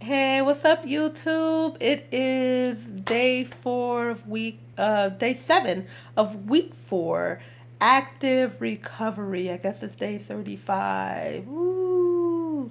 Hey, what's up, YouTube? It is day 7 of week 4, active recovery. I guess it's day 35. Woo!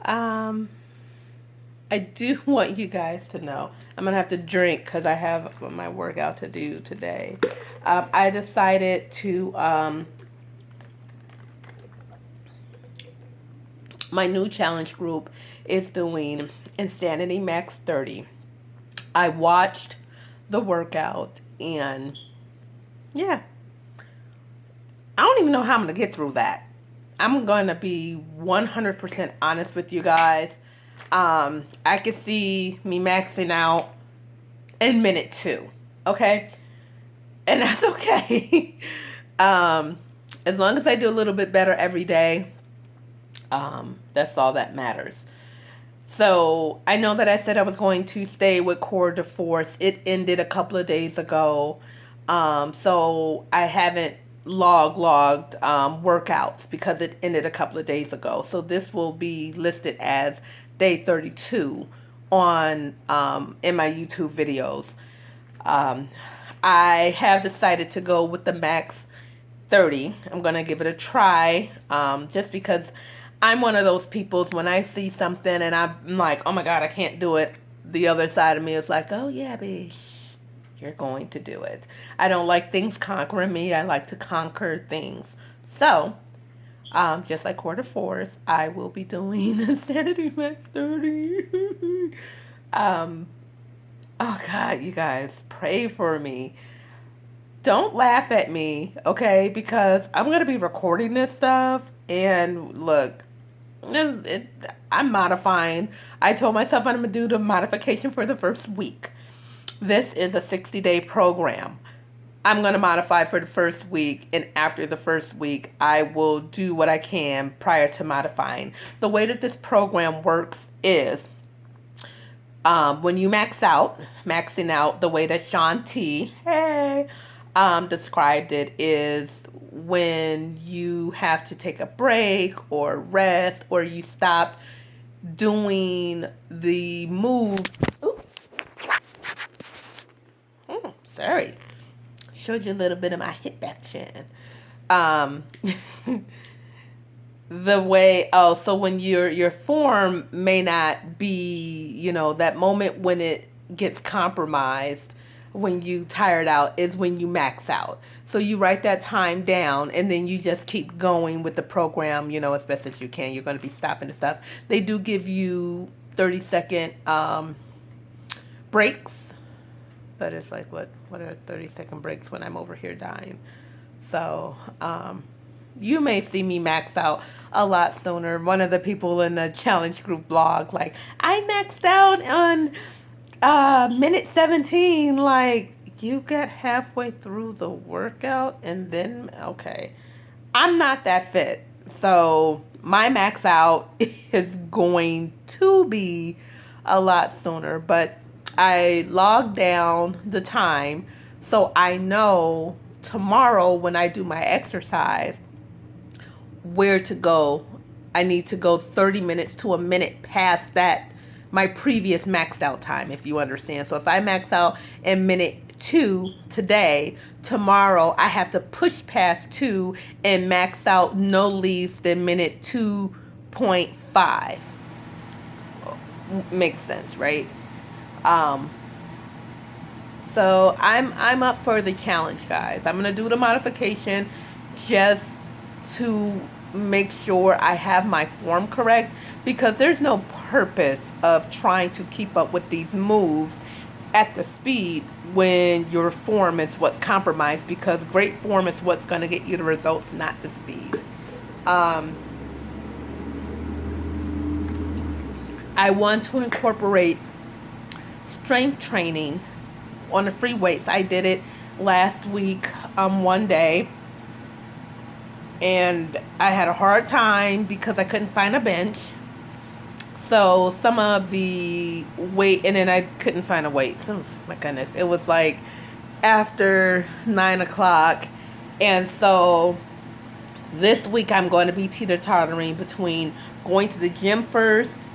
Um, I do want you guys to know I'm gonna have to drink because I have my workout to do today. I decided to my new challenge group is doing Insanity Max 30. I watched the workout and yeah, I don't even know how I'm going to get through that. I'm going to be 100% honest with you guys. I could see me maxing out in minute 2, okay? And that's okay. As long as I do a little bit better every day, that's all that matters. So I know that I said I was going to stay with Core de Force. It ended a couple of days ago. So I haven't logged workouts because it ended a couple of days ago. So this will be listed as day 32 on in my YouTube videos. I have decided to go with the max 30. I'm going to give it a try just because I'm one of those peoples when I see something and I'm like, oh my God, I can't do it. The other side of me is like, oh yeah, bitch, you're going to do it. I don't like things conquering me. I like to conquer things. So, just like Quarter Force, I will be doing Insanity Max 30. Oh God, you guys, pray for me. Don't laugh at me, okay? Because I'm going to be recording this stuff. And look, I'm modifying. I told myself I'm going to do the modification for the first week. This is a 60-day program. I'm going to modify for the first week, and after the first week, I will do what I can prior to modifying. The way that this program works is when you maxing out the way that Sean T, described it is when you have to take a break or rest or you stop doing the move. Oops. Sorry. Showed you a little bit of my hip action. The way, so when your form may not be, that moment when it gets compromised, when you tired out is when you max out. So you write that time down and then you just keep going with the program, as best as you can. You're going to be stopping and stuff. They do give you 30-second breaks, but it's like, what are 30-second breaks when I'm over here dying? So you may see me max out a lot sooner. One of the people in the challenge group blog, like, I maxed out on minute 17. Like, you got halfway through the workout and then, okay. I'm not that fit. So my max out is going to be a lot sooner. But I logged down the time so I know tomorrow when I do my exercise where to go. I need to go 30 minutes to a minute past that, my previous maxed out time, if you understand. So if I max out in minute 2 today, tomorrow I have to push past 2 and max out no least than minute 2.5. Makes sense, right? So I'm up for the challenge, guys. I'm gonna do the modification just to make sure I have my form correct, because there's no purpose of trying to keep up with these moves at the speed when your form is what's compromised, because great form is what's going to get you the results, not the speed. I want to incorporate strength training on the free weights. I did it last week one day, and I had a hard time because I couldn't find a bench. So some of the weight, and then I couldn't find a weight. So, my goodness, it was like after 9 o'clock. And so this week I'm going to be teeter-tottering between going to the gym first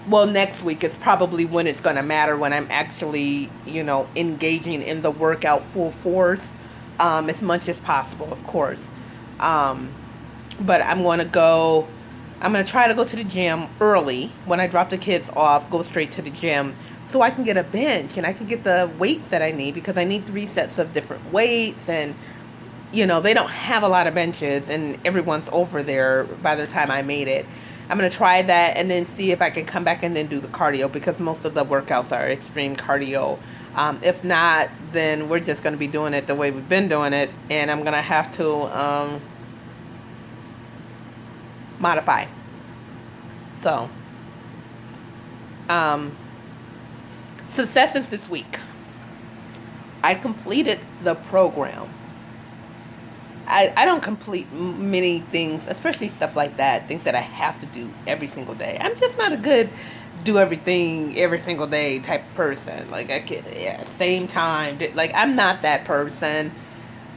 well, next week is probably when it's going to matter, when I'm actually, engaging in the workout full force, as much as possible, of course. Um, but I'm going to try to go to the gym early when I drop the kids off, go straight to the gym so I can get a bench and I can get the weights that I need, because I need 3 sets of different weights. And they don't have a lot of benches and everyone's over there by the time I made it. I'm going to try that and then see if I can come back and then do the cardio, because most of the workouts are extreme cardio. If not, then we're just going to be doing it the way we've been doing it, and I'm going to have to modify. So, successes this week. I completed the program. I don't complete many things, especially stuff like that, things that I have to do every single day. I'm just not a good do everything every single day type of person. Like, I can, yeah, same time. Like, I'm not that person.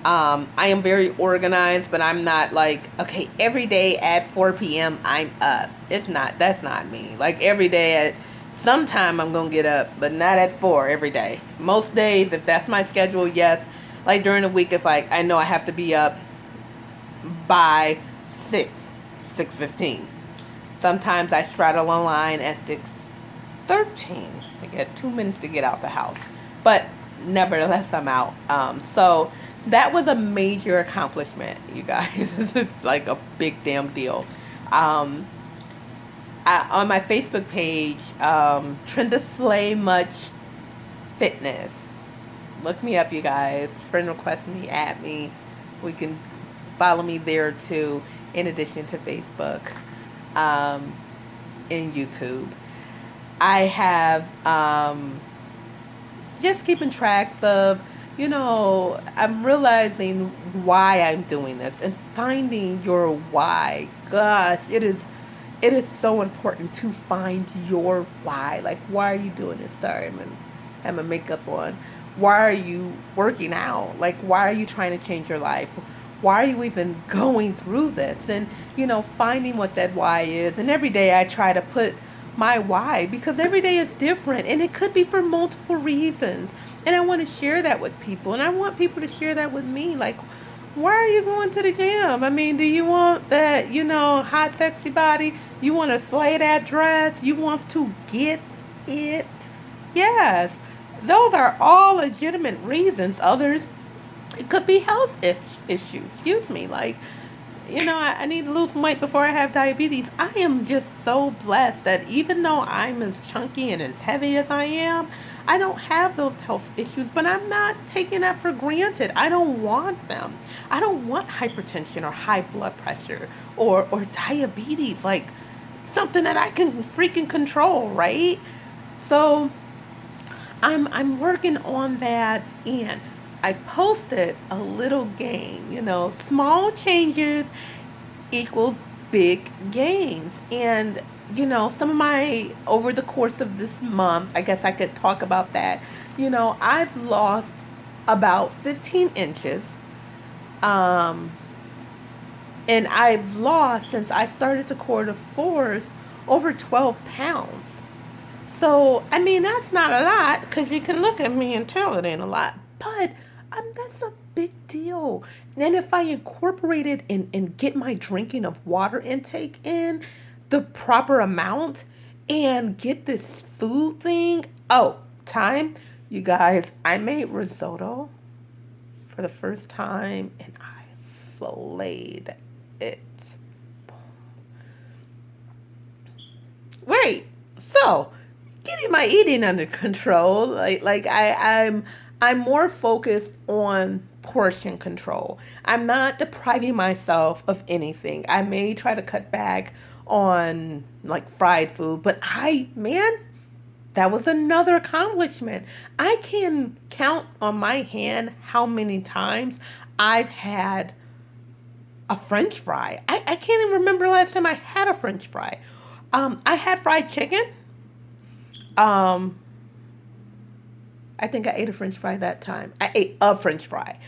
I am very organized, but I'm not like, okay, every day at 4 p.m. I'm up. That's not me. Like, every day at sometime I'm going to get up, but not at 4 every day. Most days, if that's my schedule, yes. Like, during the week, it's like, I know I have to be up by 6:15. Sometimes I straddle a line at 6:13. I get 2 minutes to get out the house. But nevertheless, I'm out. So that was a major accomplishment, you guys. It's like a big damn deal. On my Facebook page, Trenda Slay Much Fitness. Look me up, you guys. Friend request me, add me. We can follow me there too, in addition to Facebook and YouTube. I have just keeping tracks of, I'm realizing why I'm doing this and finding your why. Gosh, it is so important to find your why. Like, why are you doing this? Sorry, I have my makeup on. Why are you working out? Like, why are you trying to change your life? Why are you even going through this? And, finding what that why is. And every day I try to put my why, because every day is different and it could be for multiple reasons. And I want to share that with people. And I want people to share that with me. Like, why are you going to the gym? I mean, do you want that, hot, sexy body? You want to slay that dress? You want to get it? Yes. Those are all legitimate reasons. Others, it could be health issues. Excuse me. Like, I need to lose some weight before I have diabetes. I am just so blessed that even though I'm as chunky and as heavy as I am, I don't have those health issues, but I'm not taking that for granted. I don't want them. I don't want hypertension or high blood pressure or diabetes, like something that I can freaking control, right? So I'm working on that, and I posted a little game, small changes equals big gains. And, some of my, over the course of this month, I guess I could talk about that. I've lost about 15 inches. And I've lost, since I started to quarter fourth, over 12 pounds. So, I mean, that's not a lot, because you can look at me and tell it ain't a lot. But that's a big deal. And if I incorporate it and get my drinking of water intake in the proper amount and get this food thing. Oh, you guys, I made risotto for the first time and I slayed it. Wait, so getting my eating under control, I'm more focused on portion control. I'm not depriving myself of anything. I may try to cut back on like fried food, but that was another accomplishment. I can count on my hand how many times I've had a French fry. I can't even remember last time I had a French fry. I had fried chicken. I think I ate a French fry that time. I ate a French fry.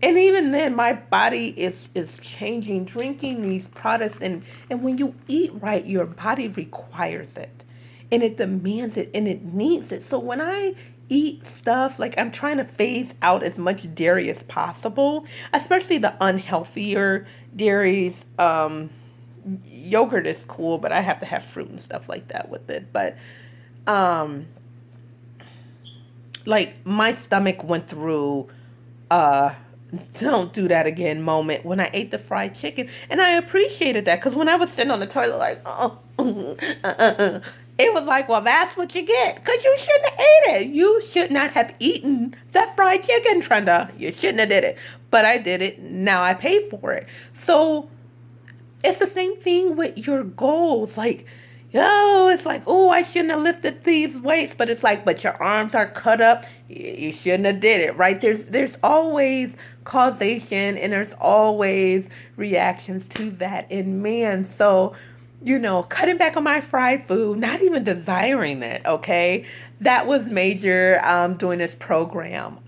And even then, my body is changing, drinking these products. And when you eat right, your body requires it. and it demands it and it needs it. So when I eat stuff, like I'm trying to phase out as much dairy as possible, especially the unhealthier dairies. Yogurt is cool, but I have to have fruit and stuff like that with it. But um like my stomach went through uh don't do that again moment when I ate the fried chicken, and I appreciated that because when I was sitting on the toilet like it was like, well, that's what you get because you shouldn't have ate it. You should not have eaten that fried chicken, Trenda. You shouldn't have did it, but I did it. Now I pay for it. So it's the same thing with your goals. Like, oh, it's like, oh, I shouldn't have lifted these weights, but it's like, but your arms are cut up. You shouldn't have did it, right? There's always causation and there's always reactions to that in man. So, cutting back on my fried food, not even desiring it, okay? That was major doing this program.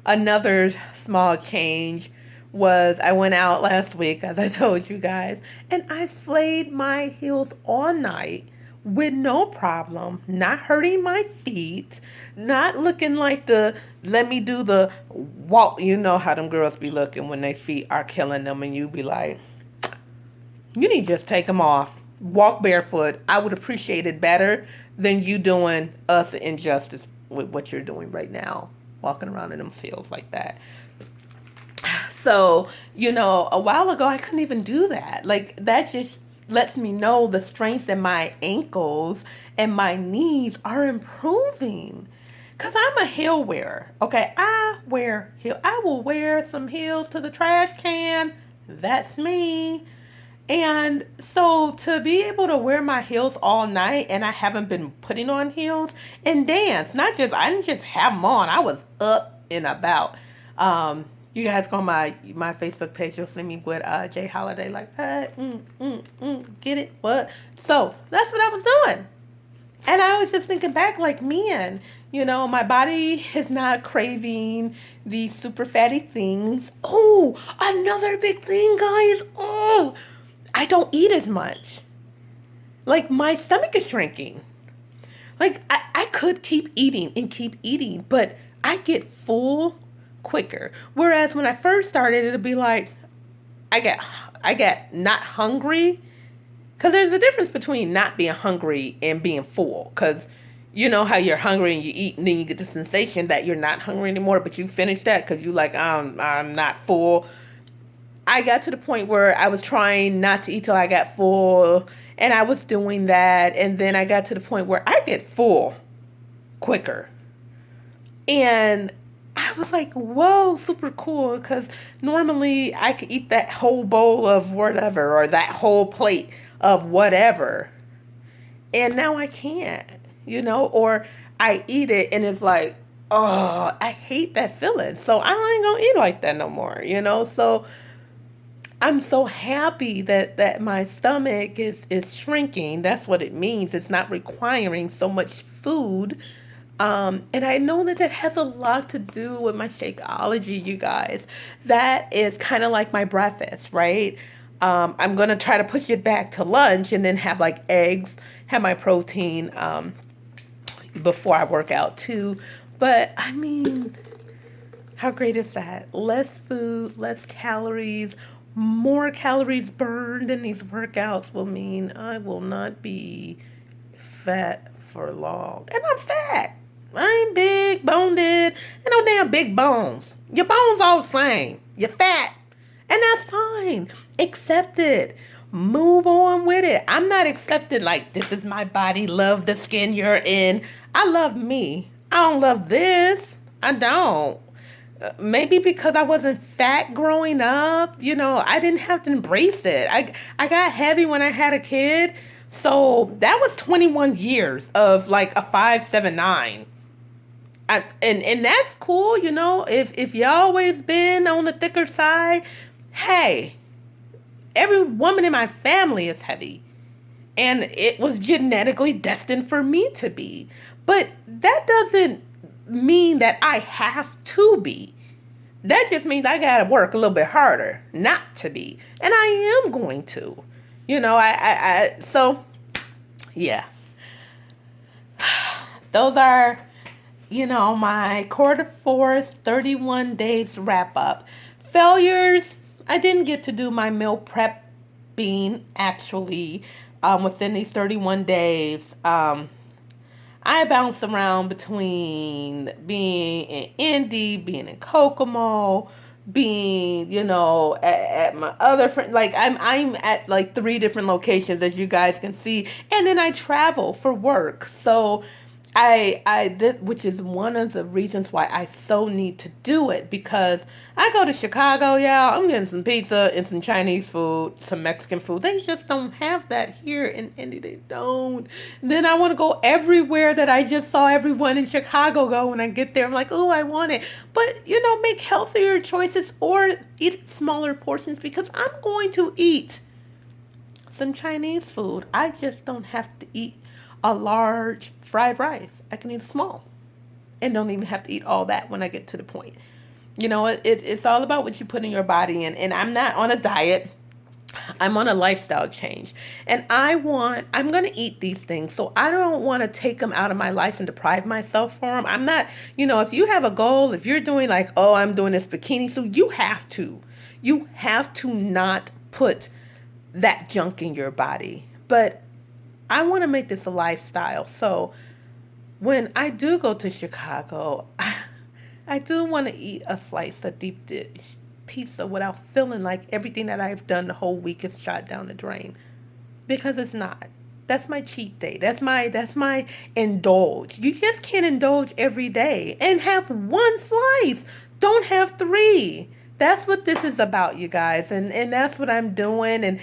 Another small change was I went out last week, as I told you guys, and I slayed my heels all night with no problem, not hurting my feet, not looking like let me do the walk. You know how them girls be looking when their feet are killing them, and you be like, you need to just take them off. Walk barefoot. I would appreciate it better than you doing us an injustice with what you're doing right now, walking around in them heels like that. So, a while ago, I couldn't even do that. Like, that just lets me know the strength in my ankles and my knees are improving. Because I'm a heel wearer. Okay, I wear heel. I will wear some heels to the trash can. That's me. And so to be able to wear my heels all night, and I haven't been putting on heels and dance, I didn't just have them on. I was up and about. You guys go on my Facebook page, you'll see me with Jay Holiday, like, get it? What? So that's what I was doing. And I was just thinking back, like, man, my body is not craving these super fatty things. Oh, another big thing, guys. Oh, I don't eat as much. Like, my stomach is shrinking. Like, I could keep eating, but I get full quicker. Whereas when I first started, it'd be like, I get not hungry. Because there's a difference between not being hungry and being full. Because you know how you're hungry and you eat and then you get the sensation that you're not hungry anymore, but you finish that because you like, I'm not full. I got to the point where I was trying not to eat till I got full, and I was doing that, and then I got to the point where I get full quicker. And I was like, whoa, super cool, because normally I could eat that whole bowl of whatever or that whole plate of whatever, and now I can't, or I eat it and it's like, oh, I hate that feeling, so I ain't gonna eat like that no more, so I'm so happy that my stomach is shrinking. That's what it means. It's not requiring so much food. And I know that has a lot to do with my Shakeology, you guys. That is kind of like my breakfast, right? I'm going to try to push it back to lunch and then have like eggs, have my protein before I work out too. But I mean, how great is that? Less food, less calories. More calories burned in these workouts will mean I will not be fat for long. And I'm fat. I ain't big boned. And no damn big bones. Your bones all the same. You're fat. And that's fine. Accept it. Move on with it. I'm not accepting like, this is my body. Love the skin you're in. I love me. I don't love this. I don't. Maybe because I wasn't fat growing up, I didn't have to embrace it. I got heavy when I had a kid. So that was 21 years of like a 5'7", 9". And that's cool, if you always been on the thicker side, hey, every woman in my family is heavy. And it was genetically destined for me to be. But that doesn't mean that I have to be. That just means I gotta work a little bit harder not to be, and I am going to, so yeah. those are, my quarter fourth, 31 days wrap up. Failures, I didn't get to do my meal prepping actually within these 31 days. I bounce around between being in Indy, being in Kokomo, being, at my other friend. Like I'm at like three different locations, as you guys can see, and then I travel for work. So which is one of the reasons why I so need to do it, because I go to Chicago, yeah, I'm getting some pizza and some Chinese food, some Mexican food. They just don't have that here in Indy. They don't. Then I want to go everywhere that I just saw everyone in Chicago go. When I get there, I'm like, oh, I want it. But, make healthier choices or eat smaller portions, because I'm going to eat some Chinese food. I just don't have to eat a large fried rice. I can eat small and don't even have to eat all that when I get to the point. It's all about what you put in your body. And I'm not on a diet. I'm on a lifestyle change. And I'm going to eat these things. So I don't want to take them out of my life and deprive myself for them. I'm not, if you have a goal, if you're doing like, oh, I'm doing this bikini, so you have to. You have to not put that junk in your body. But I want to make this a lifestyle. So when I do go to Chicago, I do want to eat a slice of deep dish pizza without feeling like everything that I've done the whole week is shot down the drain. Because it's not. That's my cheat day. That's my indulge. You just can't indulge every day and have one slice. Don't have three. That's what this is about, you guys. And that's what I'm doing. And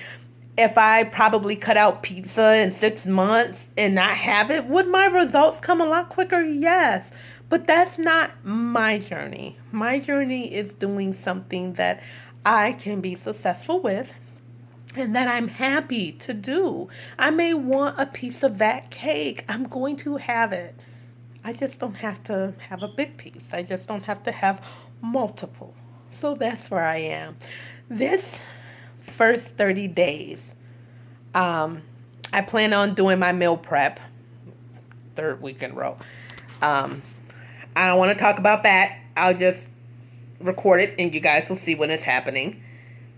if I probably cut out pizza in 6 months and not have it, would my results come a lot quicker? Yes. But that's not my journey. My journey is doing something that I can be successful with and that I'm happy to do. I may want a piece of that cake. I'm going to have it. I just don't have to have a big piece. I just don't have to have multiple. So that's where I am. This first 30 days, I plan on doing my meal prep, third week in a row. I don't want to talk about that. I'll just record it and you guys will see when it's happening.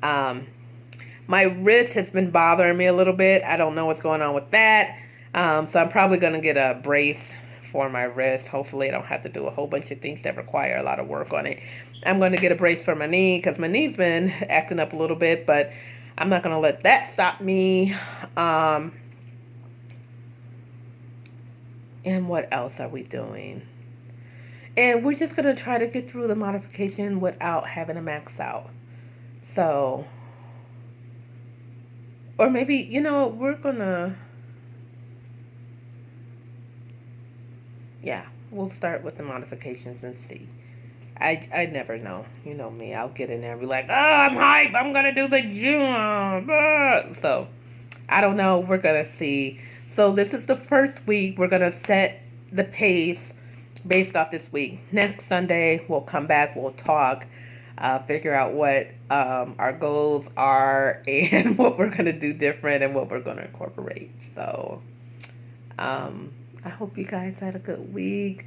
My wrist has been bothering me a little bit. I don't know what's going on with that. So I'm probably going to get a brace for my wrist. Hopefully I don't have to do a whole bunch of things that require a lot of work on it. I'm going to get a brace for my knee because my knee's been acting up a little bit, but I'm not going to let that stop me. And what else are we doing? And we're just going to try to get through the modification without having to max out. So, or maybe, we're going to, yeah, we'll start with the modifications and see. I never know. You know me. I'll get in there and be like, oh, I'm hype. I'm going to do the gym. So, I don't know. We're going to see. So, this is the first week. We're going to set the pace based off this week. Next Sunday, we'll come back. We'll talk. Figure out what our goals are and what we're going to do different and what we're going to incorporate. So, I hope you guys had a good week.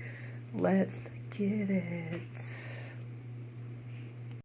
Let's get it.